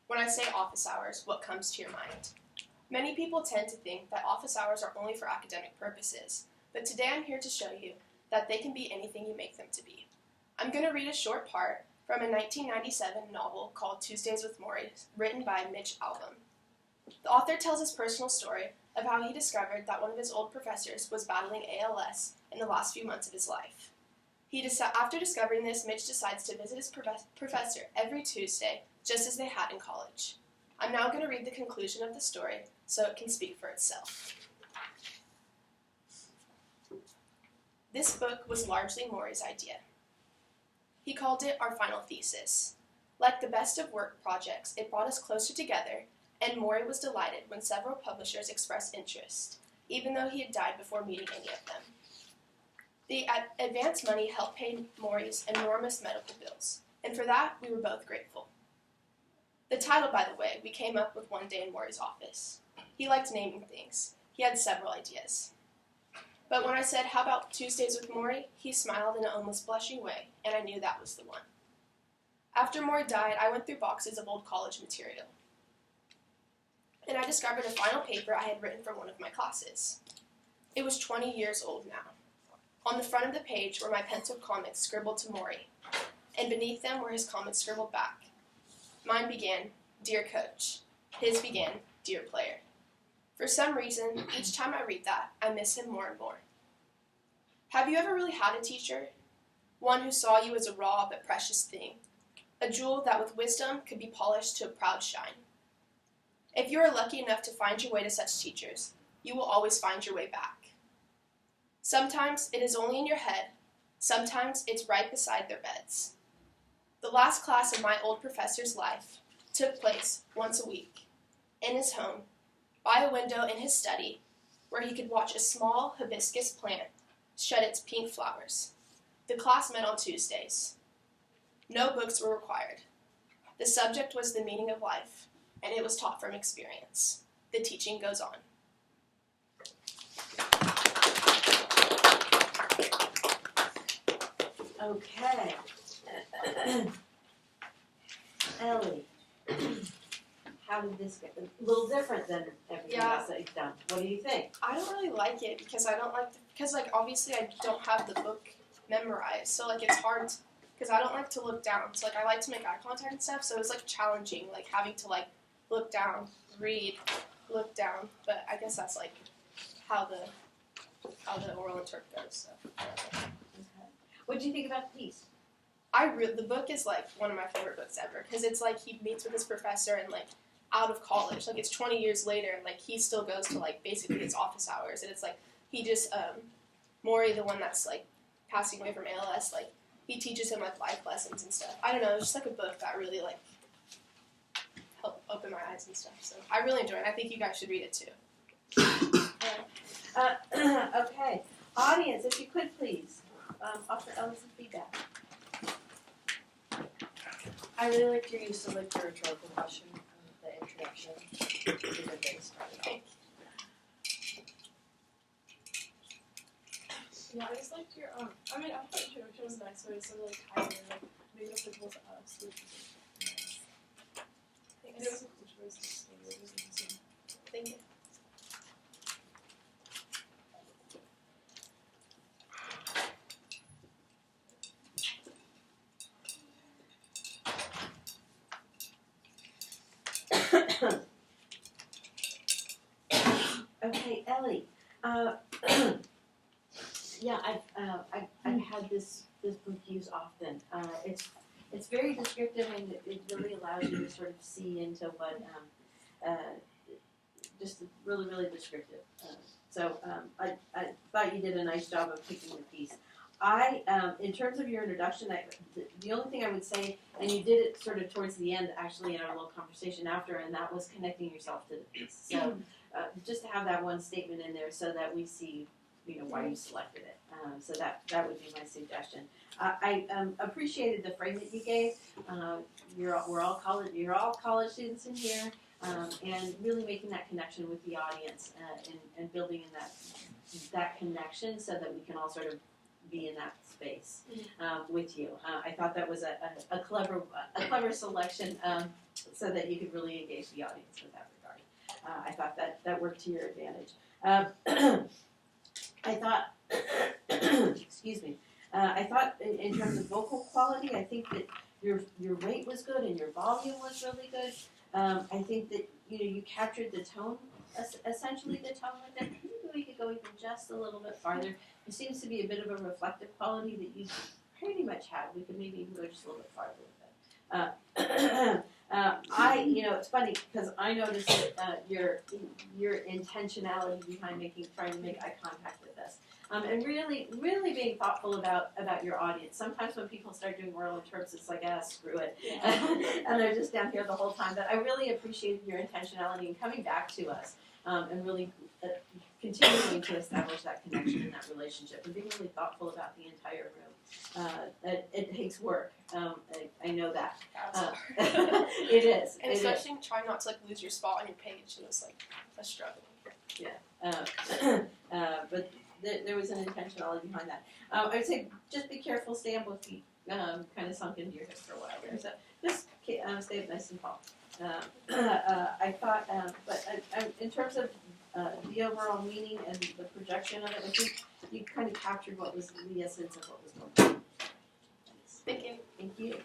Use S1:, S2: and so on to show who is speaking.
S1: When I say office hours, what comes to your mind? Many people tend to think that office hours are only for academic purposes, but today I'm here to show you that they can be anything you make them to be. I'm going to read a short part from a 1997 novel called Tuesdays with Morrie, written by Mitch Albom. The author tells his personal story of how he discovered that one of his old professors was battling ALS in the last few months of his life. After discovering this, Mitch decides to visit his professor every Tuesday, just as they had in college. I'm now going to read the conclusion of the story so it can speak for itself. This book was largely Morrie's idea. He called it our final thesis. Like the best of work projects, it brought us closer together, and Morrie was delighted when several publishers expressed interest, even though he had died before meeting any of them. The advance money helped pay Morrie's enormous medical bills, and for that we were both grateful. The title, by the way, we came up with one day in Morrie's office. He liked naming things. He had several ideas. But when I said, "How about Tuesdays with Morrie?" he smiled in an almost blushing way, and I knew that was the one. After Morrie died, I went through boxes of old college material, and I discovered a final paper I had written for one of my classes. It was 20 years old now. On the front of the page were my pencil comments scribbled to Morrie, and beneath them were his comments scribbled back. Mine began, "Dear Coach." His began, "Dear Player." For some reason, each time I read that, I miss him more and more. Have you ever really had a teacher? One who saw you as a raw but precious thing, a jewel that with wisdom could be polished to a proud shine. If you are lucky enough to find your way to such teachers, you will always find your way back. Sometimes it is only in your head, sometimes it's right beside their beds. The last class of my old professor's life took place once a week, in his home, by a window in his study, where he could watch a small hibiscus plant shed its pink flowers. The class met on Tuesdays. No books were required. The subject was the meaning of life, and it was taught from experience. The teaching goes on.
S2: Okay. Ellie, how did this get? A little different than everything else that you've done. What do you think?
S1: I don't really like it because I don't like, because obviously I don't have the book memorized, so it's hard, because I don't like to look down. So I like to make eye contact and stuff, so it's challenging, having to look down, read, look down, but I guess that's how the oral interp goes. So.
S2: Okay. What did you think about the piece?
S1: The book is one of my favorite books ever, because it's he meets with his professor and out of college, it's 20 years later, and he still goes to basically his office hours, and it's he just Morrie, the one that's passing away from ALS, he teaches him life lessons and stuff. I don't know, it's just a book that really helped open my eyes and stuff. So I really enjoy it. I think you guys should read it too.
S2: Okay, audience, if you could please offer Ellie some feedback.
S3: I really liked your use of the rhetorical question in the introduction. It's a good way to start it off.
S4: Yeah, I just liked your I thought the introduction was nice, so it's sort of higher, maybe applicable to us, which is nice. And there was some cool choices, so it was interesting.
S1: Thank you.
S2: Okay, Ellie. Yeah, I've had this book used often. It's very descriptive, and it really allows you to sort of see into what just really, really descriptive. So I thought you did a nice job of picking the piece. In terms of your introduction, the only thing I would say, and you did it sort of towards the end, actually, in our little conversation after, and that was connecting yourself to the piece. So just to have that one statement in there so that we see, why you selected it. So that would be my suggestion. I appreciated the frame that you gave. You're all college students in here, and really making that connection with the audience and building in that connection so that we can all sort of be in that space with you. I thought that was a clever selection so that you could really engage the audience with that regard. I thought that worked to your advantage. I thought, excuse me, I thought in terms of vocal quality, I think that your rate was good and your volume was really good. I think that you captured the tone, essentially the tone with it. Maybe we could go even just a little bit farther. There seems to be a bit of a reflective quality that you pretty much have. We could maybe even go just a little bit farther with it. It's funny because I noticed your intentionality behind trying to make eye contact with us, and really being thoughtful about your audience. Sometimes when people start doing oral interps, it's like, screw it, and they're just down here the whole time. But I really appreciated your intentionality in coming back to us, and really continuing to establish that connection and that relationship, and being really thoughtful about the entire room. It takes work. I know that. It is.
S1: And especially trying not to lose your spot on your page. It was a struggle.
S2: But there was an intentionality behind that. I would say just be careful, stay on both feet, kind of sunk into your hips for a while there. So just stay up nice and tall. I thought, in terms of the overall meaning and the projection of it, I think you kind of captured what was the essence of what was going on.
S1: Thank you.
S2: Thank you.